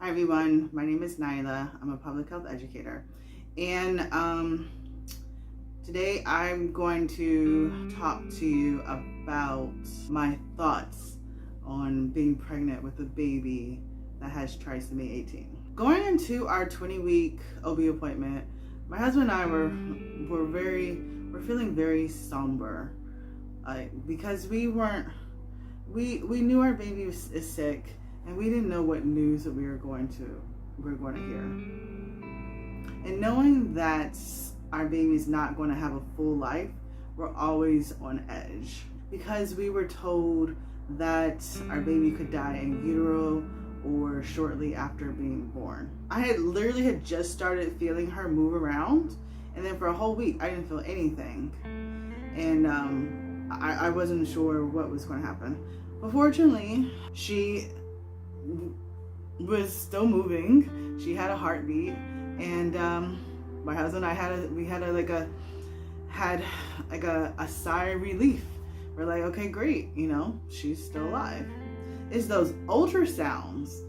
Hi everyone, my name is Nyla. I'm a public health educator, and today I'm going to talk to you about my thoughts on being pregnant with a baby that has trisomy 18. Going into our 20-week OB appointment, my husband and I were feeling very somber, because we knew our baby is sick. And we didn't know what news that we were going to hear. And knowing that our baby's not going to have a full life, we're always on edge. Because we were told that our baby could die in utero or shortly after being born. I had literally just started feeling her move around, and then for a whole week I didn't feel anything. And I wasn't sure what was going to happen. But fortunately, she was still moving. She had a heartbeat, and my husband and I had a sigh of relief. We're like, okay, great, she's still alive. It's those ultrasounds,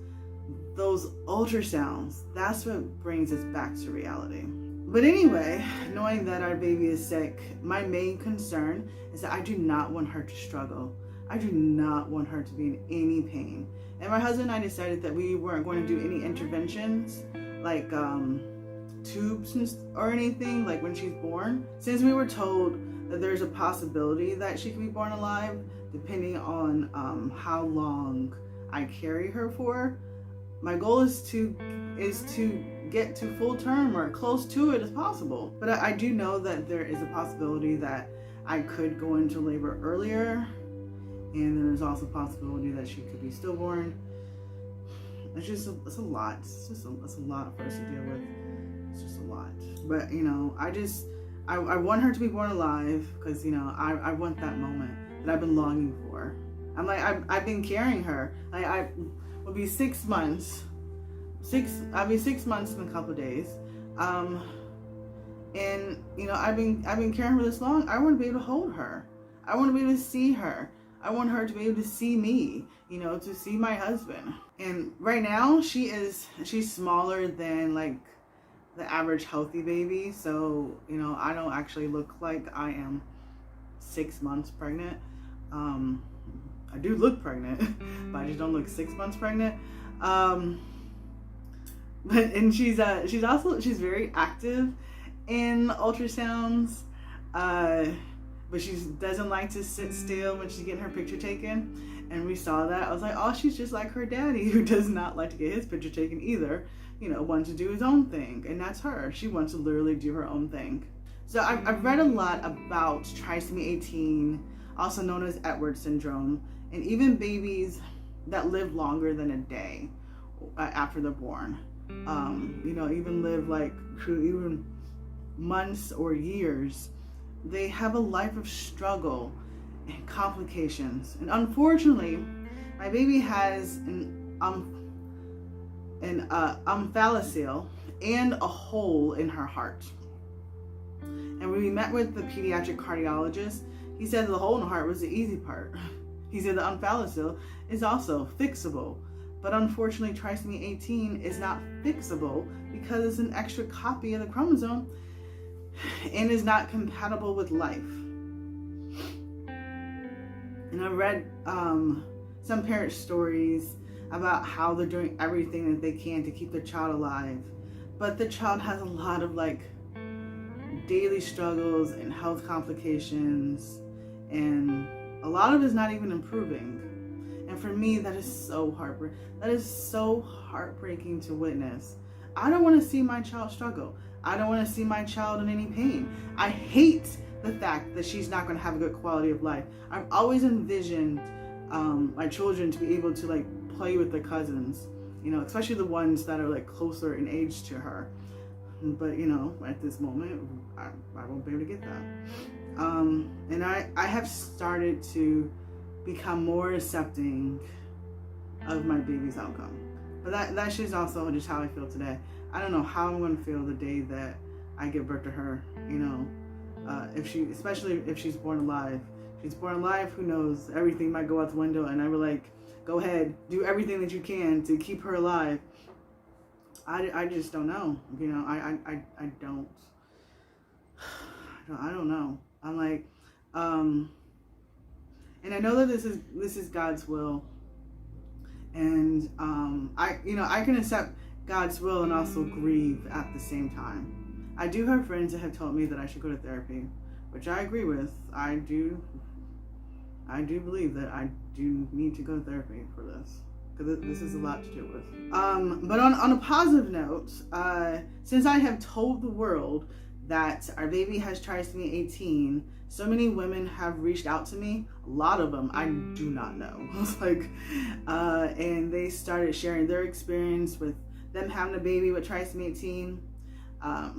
that's what brings us back to reality. But anyway, knowing that our baby is sick, my main concern is that I do not want her to struggle. I do not want her to be in any pain. And my husband and I decided that we weren't going to do any interventions like tubes or anything like when she's born. Since we were told that there's a possibility that she can be born alive, depending on how long I carry her for, my goal is to get to full term or close to it as possible. But I do know that there is a possibility that I could go into labor earlier. And there's also a possibility that she could be stillborn. It's a lot. It's a lot for us to deal with. It's just a lot. But I want her to be born alive because I want that moment that I've been longing for. I've been carrying her. I will be 6 months. I'll be 6 months in a couple of days. And I've been carrying her this long. I want to be able to hold her. I want to be able to see her. I want her to be able to see me, to see my husband. And right now she's smaller than like the average healthy baby. So, I don't actually look like I am 6 months pregnant. I do look pregnant, but I just don't look 6 months pregnant. But she's very active in ultrasounds. But she doesn't like to sit still when she's getting her picture taken. And we saw that. I was like, oh, she's just like her daddy, who does not like to get his picture taken either. Wants to do his own thing. And that's her. She wants to literally do her own thing. So I've read a lot about trisomy 18, also known as Edwards syndrome, and even babies that live longer than a day after they're born. Even live even months or years. They have a life of struggle and complications. And unfortunately, my baby has an omphalocele and a hole in her heart. And when we met with the pediatric cardiologist, he said the hole in the heart was the easy part. He said the omphalocele is also fixable. But unfortunately, trisomy 18 is not fixable because it's an extra copy of the chromosome and is not compatible with life. And I read some parent stories about how they're doing everything that they can to keep their child alive, but the child has a lot of daily struggles and health complications, and a lot of it is not even improving. And for me, that is so heartbreaking. That is so heartbreaking to witness. I don't want to see my child struggle. I don't want to see my child in any pain. I hate the fact that she's not going to have a good quality of life. I've always envisioned my children to be able to play with their cousins, especially the ones that are closer in age to her. But at this moment, I won't be able to get that. And I have started to become more accepting of my baby's outcome. But that's just also just how I feel today. I don't know how I'm going to feel the day that I give birth to her, especially if she's born alive. If she's born alive, who knows? Everything might go out the window, and I would go ahead, do everything that you can to keep her alive. I just don't know. You know, I don't know. I'm like, and I know that this is God's will, and I can accept God's will and also grieve at the same time. I do have friends that have told me that I should go to therapy, which I agree with. I do believe that I do need to go to therapy for this, because this is a lot to deal with. But on a positive note, since I have told the world that our baby has trisomy 18, so many women have reached out to me. A lot of them I do not know. It's like, and they started sharing their experience with them having a baby with trisomy 18.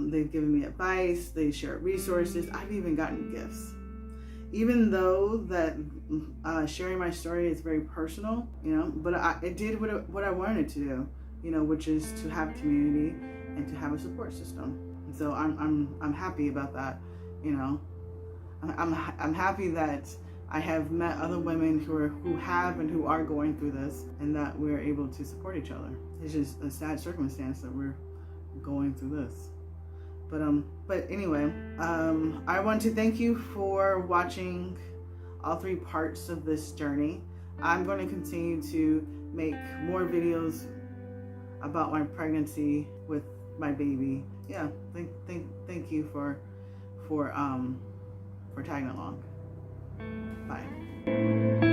They've given me advice. They share resources. I've even gotten gifts. Even though that sharing my story is very personal, you know, but it did what I wanted to do, you know, which is to have community and to have a support system. And so I'm happy about that, you know. I'm happy that I have met other women who have and who are going through this, and that we're able to support each other. It's just a sad circumstance that we're going through this. But anyway, I want to thank you for watching all 3 parts of this journey. I'm going to continue to make more videos about my pregnancy with my baby. Yeah, thank you for tagging along. Bye.